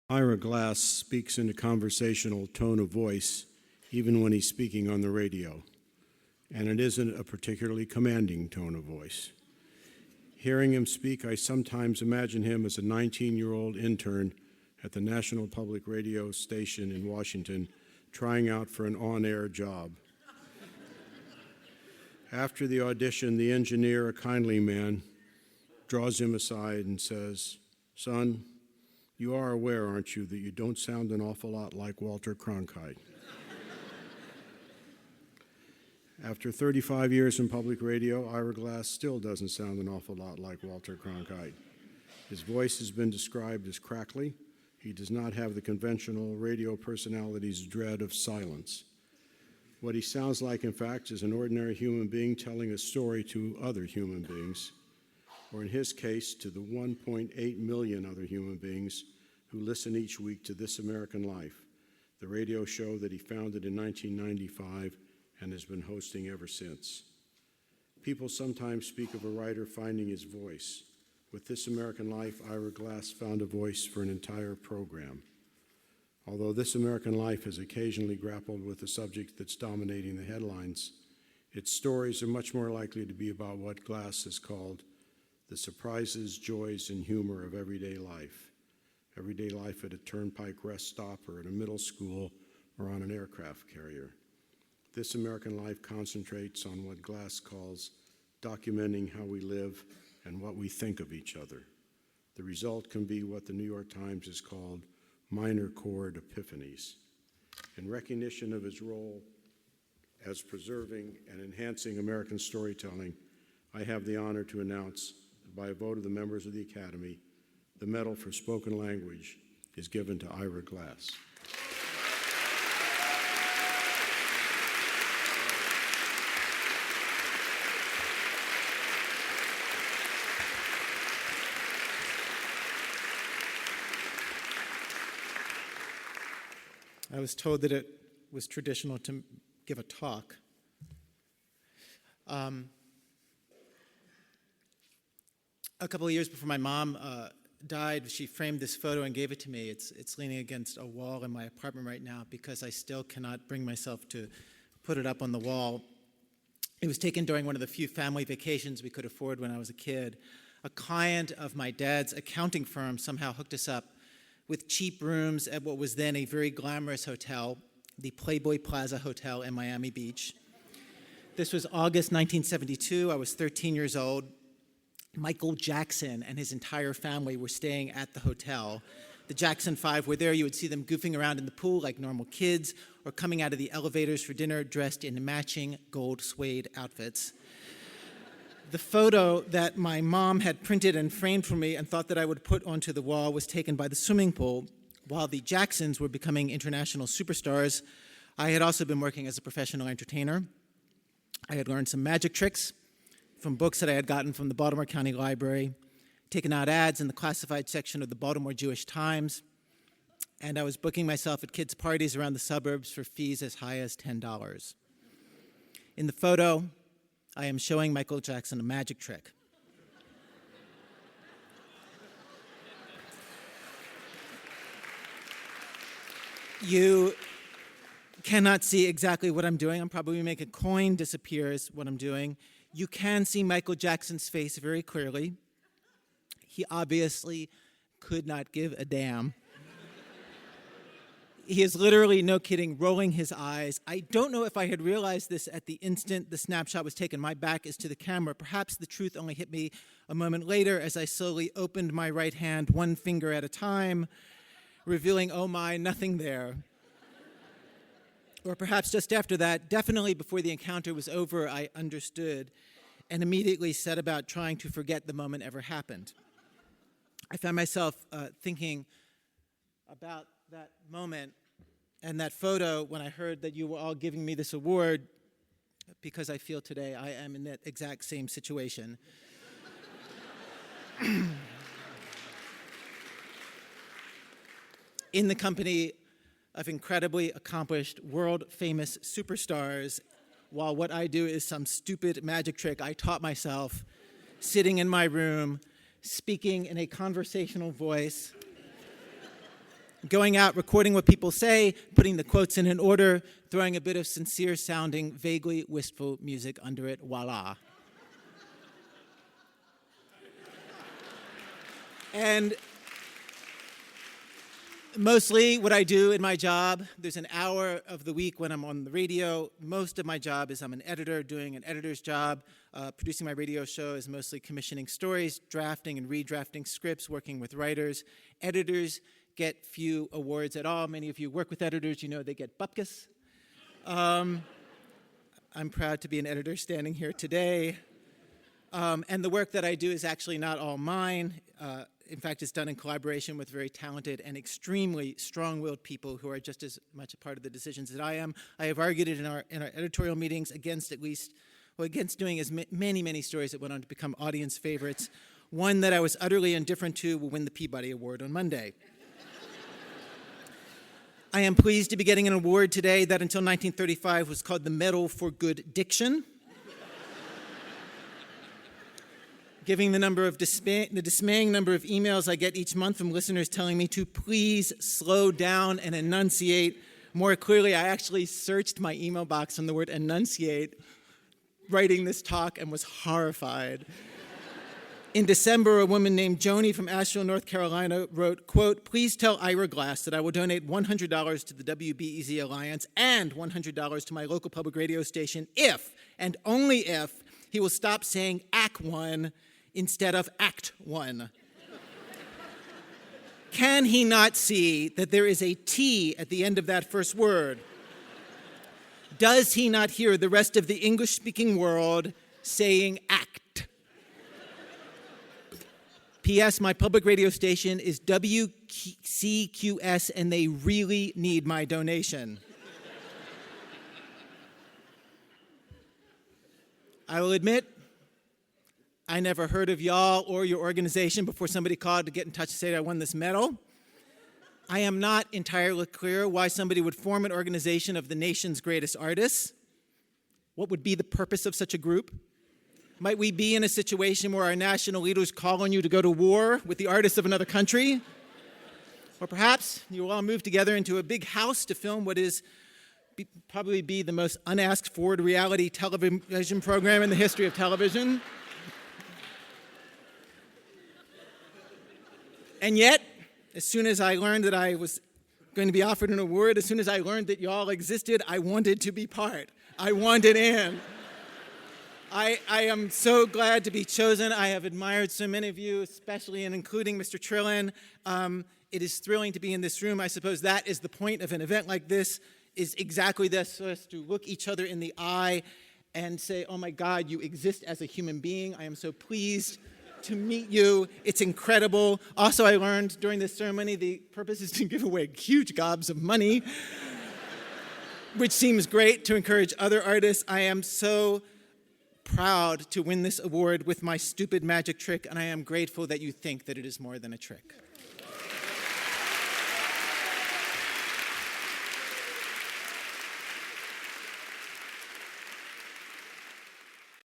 Ira Glass speaks in a conversational tone of voice, even when he's speaking on the radio, and it isn't a particularly commanding tone of voice. Hearing him speak, I sometimes imagine him as a 19-year-old intern at the National Public Radio station in Washington, trying out for an on-air job. After the audition, the engineer, a kindly man, draws him aside and says, "Son, you are aware, aren't you, that you don't sound an awful lot like Walter Cronkite?" After 35 years in public radio, Ira Glass still doesn't sound an awful lot like Walter Cronkite. His voice has been described as crackly. He does not have the conventional radio personality's dread of silence. What he sounds like, in fact, is an ordinary human being telling a story to other human beings, or in his case, to the 1.8 million other human beings who listen each week to This American Life, the radio show that he founded in 1995 and has been hosting ever since. People sometimes speak of a writer finding his voice. With This American Life, Ira Glass found a voice for an entire program. Although This American Life has occasionally grappled with the subject that's dominating the headlines, its stories are much more likely to be about what Glass has called the surprises, joys, and humor of everyday life at a turnpike rest stop or at a middle school or on an aircraft carrier. This American Life concentrates on what Glass calls documenting how we live and what we think of each other. The result can be what the New York Times has called minor chord epiphanies. In recognition of his role as preserving and enhancing American storytelling, I have the honor to announce that by a vote of the members of the Academy, the Medal for Spoken Language is given to Ira Glass. I was told that it was traditional to give a talk. A couple of years before my mom died, she framed this photo and gave it to me. It's leaning against a wall in my apartment right now because I still cannot bring myself to put it up on the wall. It was taken during one of the few family vacations we could afford when I was a kid. A client of my dad's accounting firm somehow hooked us up with cheap rooms at what was then a very glamorous hotel, the Playboy Plaza Hotel in Miami Beach. This was August 1972. I was 13 years old. Michael Jackson and his entire family were staying at the hotel. The Jackson Five were there. You would see them goofing around in the pool like normal kids or coming out of the elevators for dinner dressed in matching gold suede outfits. The photo that my mom had printed and framed for me and thought that I would put onto the wall was taken by the swimming pool. While the Jacksons were becoming international superstars, I had also been working as a professional entertainer. I had learned some magic tricks from books that I had gotten from the Baltimore County Library, taken out ads in the classified section of the Baltimore Jewish Times, and I was booking myself at kids' parties around the suburbs for fees as high as $10. In the photo, I am showing Michael Jackson a magic trick. You cannot see exactly what I'm doing. I'm probably making a coin disappear is what I'm doing. You can see Michael Jackson's face very clearly. He obviously could not give a damn. He is literally, no kidding, rolling his eyes. I don't know if I had realized this at the instant the snapshot was taken. My back is to the camera. Perhaps the truth only hit me a moment later as I slowly opened my right hand, one finger at a time, revealing, oh my, nothing there. Or perhaps just after that, definitely before the encounter was over, I understood and immediately set about trying to forget the moment ever happened. I found myself thinking about that moment and that photo when I heard that you were all giving me this award, because I feel today I am in that exact same situation. In the company of incredibly accomplished, world-famous superstars, while what I do is some stupid magic trick I taught myself, sitting in my room, speaking in a conversational voice, going out, recording what people say, putting the quotes in an order, throwing a bit of sincere-sounding, vaguely wistful music under it, voila. And mostly what I do in my job, there's an hour of the week when I'm on the radio. Most of my job is I'm an editor doing an editor's job. Producing my radio show is mostly commissioning stories, drafting and redrafting scripts, working with writers. Editors get few awards at all. Many of you work with editors, you know they get bupkis. I'm proud to be an editor standing here today. And the work that I do is actually not all mine. In fact, it's done in collaboration with very talented and extremely strong-willed people who are just as much a part of the decisions that I am. I have argued it in our editorial meetings against doing as many stories that went on to become audience favorites. One that I was utterly indifferent to will win the Peabody Award on Monday. I am pleased to be getting an award today that until 1935 was called the Medal for Good Diction. Given the dismaying number of emails I get each month from listeners telling me to please slow down and enunciate more clearly, I actually searched my email box on the word enunciate, writing this talk, and was horrified. In December, a woman named Joni from Asheville, North Carolina wrote, quote, "Please tell Ira Glass that I will donate $100 to the WBEZ Alliance and $100 to my local public radio station if, and only if, he will stop saying Act One instead of Act One." Can he not see that there is a T at the end of that first word? Does he not hear the rest of the English-speaking world saying act? P.S. My public radio station is WCQS, and they really need my donation. I will admit, I never heard of y'all or your organization before somebody called to get in touch to say I won this medal. I am not entirely clear why somebody would form an organization of the nation's greatest artists. What would be the purpose of such a group? Might we be in a situation where our national leaders call on you to go to war with the artists of another country? Or perhaps you will all move together into a big house to film what is probably be the most unasked for reality television program in the history of television. And yet, as soon as I learned that I was going to be offered an award, as soon as I learned that y'all existed, I wanted to be part. I wanted in. I am so glad to be chosen. I have admired so many of you, especially and including Mr. Trillin. It is thrilling to be in this room. I suppose that is the point of an event like this, is exactly this, so as to look each other in the eye and say, oh my God, you exist as a human being. I am so pleased to meet you. It's incredible. Also, I learned during this ceremony the purpose is to give away huge gobs of money, which seems great to encourage other artists. I am so proud to win this award with my stupid magic trick, and I am grateful that you think that it is more than a trick.